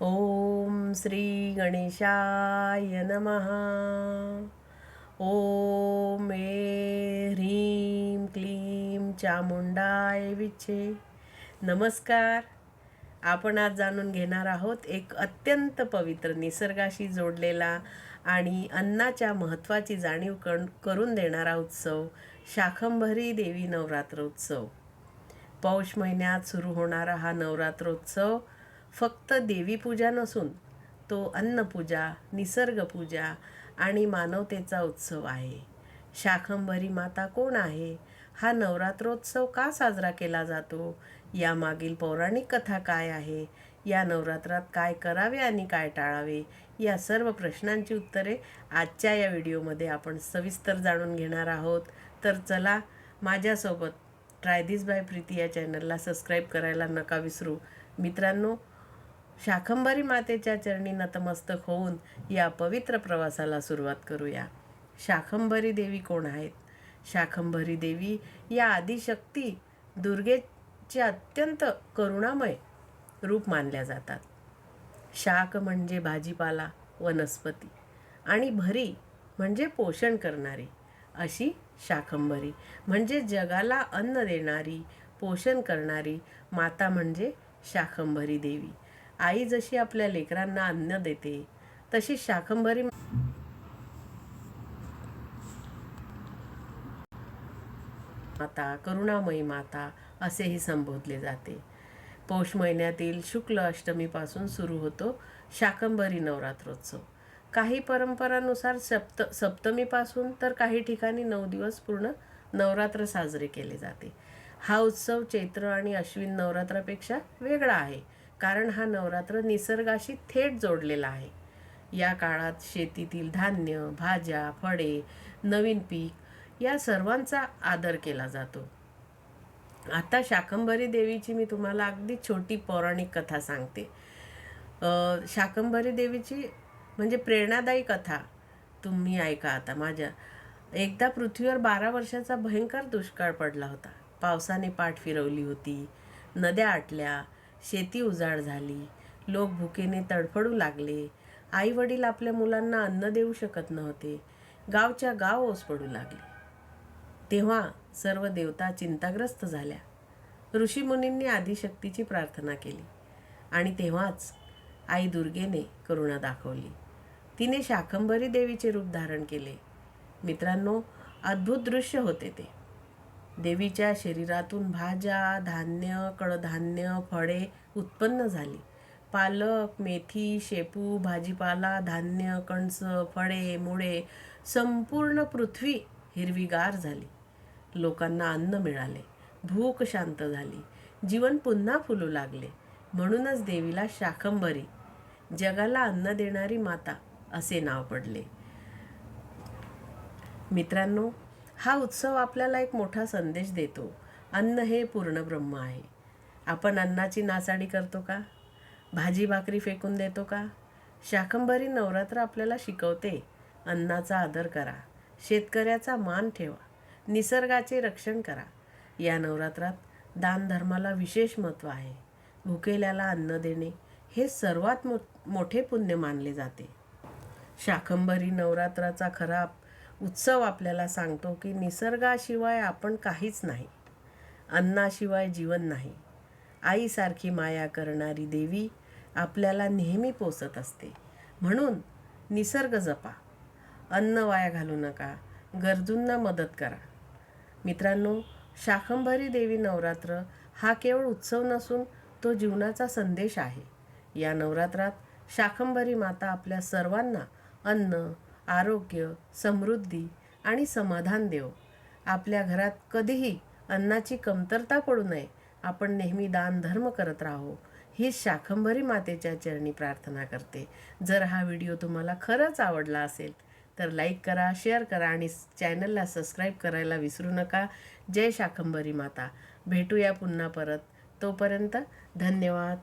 ओम श्री गणेशाय नमः. ओम ह्रीं क्लीं चामुंडाय विचे. नमस्कार. आपण आज जाणून घेणार आहोत एक अत्यंत पवित्र, निसर्गाशी जोडलेला आणि अन्नाच्या महत्त्वाची जाणीव करून देणारा उत्सव, शाकंभरी देवी नवरात्र उत्सव. पौष महिन्यात सुरू होणारा हा नवरात्रोत्सव फक्त देवीपूजा नसून तो अन्नपूजा, निसर्गपूजा आणि मानवतेचा उत्सव आहे. शाकंभरी माता कोण आहे? हा नवरात्रोत्सव का साजरा केला जातो? यामागील पौराणिक कथा काय आहे? या नवरात्रात काय करावे आणि काय टाळावे? या सर्व प्रश्नांची उत्तरे आजच्या या व्हिडिओमध्ये आपण सविस्तर जाणून घेणार आहोत. तर चला माझ्यासोबत ट्राय दिस बाय प्रीती या चॅनलला सबस्क्राईब करायला नका विसरू. मित्रांनो, शाकंभरी मातेच्या चरणी नतमस्तक होऊन या पवित्र प्रवासाला सुरुवात करूया. शाकंभरी देवी कोण आहेत? शाकंभरी देवी या आदिशक्ती दुर्गेचे अत्यंत करुणामय रूप मानल्या जातात. शाक म्हणजे भाजीपाला, वनस्पती आणि भरी म्हणजे पोषण करणारी. अशी शाकंभरी म्हणजे जगाला अन्न देणारी, पोषण करणारी माता म्हणजे शाकंभरी देवी. आई जशी आपल्या लेकरांना अन्न देते, तशी शाकंभरी माता, करुणामयी माता असेही संबोधले जाते. पौष महिन्यातील शुक्ल अष्टमीपासून सुरू होतो शाकंभरी नवरात्रोत्सव. काही परंपरानुसार सप्तमीपासून तर काही ठिकाणी 9 दिवस पूर्ण नवरात्र साजरे केले जाते. हा उत्सव चैत्र आणि अश्विन नवरात्रापेक्षा वेगळा आहे, कारण हा नवरात्र निसर्गाशी थेट जोडलेला आहे. या काळात शेतीतील धान्य, भाज्या, फळे, नवीन पीक या सर्वांचा आदर केला जातो. आता शाकंभरी देवीची मी तुम्हाला अगदी छोटी पौराणिक कथा सांगते. शाकंभरी देवीची म्हणजे प्रेरणादायी कथा तुम्ही ऐका आता माझ्या. एकदा पृथ्वीवर 12 वर्षाचा भयंकर दुष्काळ पडला होता. पावसाने पाठ फिरवली होती, नद्या आटल्या, शेती उजाड झाली, लोक भुकेने तडफडू लागले. आई वडील आपल्या मुलांना अन्न देऊ शकत नव्हते. गावच्या गाव ओस पडू लागले. तेव्हा सर्व देवता चिंताग्रस्त झाल्या. ऋषीमुनींनी आदिशक्तीची प्रार्थना केली आणि तेव्हाच आई दुर्गेने करुणा दाखवली. तिने शाकंभरी देवीचे रूप धारण केले. मित्रांनो, अद्भुत दृश्य होते ते. देवीच्या शरीरातून भाज्या, धान्य, कडधान्य, फळे उत्पन्न झाली. पालक, मेथी, शेपू, भाजीपाला, धान्य, कणस, फळे, मुळे, संपूर्ण पृथ्वी हिरवीगार झाली. लोकांना अन्न मिळाले, भूक शांत झाली, जीवन पुन्हा फुलू लागले. म्हणूनच देवीला शाकंभरी, जगाला अन्न देणारी माता असे नाव पडले. मित्रांनो, हा उत्सव आपल्याला एक मोठा संदेश देतो. अन्न हे पूर्ण ब्रह्म आहे. आपण अन्नाची नासाडी करतो का? भाजी भाकरी फेकून देतो का? शाकंभरी नवरात्र आपल्याला शिकवते, अन्नाचा आदर करा, शेतकऱ्याचा मान ठेवा, निसर्गाचे रक्षण करा. या नवरात्रात दानधर्माला विशेष महत्त्व आहे. भुकेल्याला अन्न देणे हे सर्वात मोठे पुण्य मानले जाते. शाकंभरी नवरात्राचा खरा उत्सव आपल्याला सांगतो की निसर्गाशिवाय आपण काहीच नाही, अन्नाशिवाय जीवन नाही. आईसारखी माया करणारी देवी आपल्याला नेहमी पोसत असते. म्हणून निसर्ग जपा, अन्न वाया घालू नका, गरजूंना मदत करा. मित्रांनो, शाकंभरी देवी नवरात्र हा केवळ उत्सव नसून तो जीवनाचा संदेश आहे. या नवरात्रात शाकंभरी माता आपल्या सर्वांना अन्न, आरोग्य, समृद्धी आणि समाधान देव. आपल्या घरात कधीही अन्नाची कमतरता पडू नये. आपण नेहमी दान धर्म करत राहू, ही शाकंभरी मातेच्या चरणी प्रार्थना करते. जर हा व्हिडिओ तुम्हाला खरंच आवडला असेल तर लाईक करा, शेअर करा आणि चॅनलला सबस्क्राईब करायला विसरू नका. जय शाकंभरी माता. भेटूया पुन्हा परत. तोपर्यंत धन्यवाद.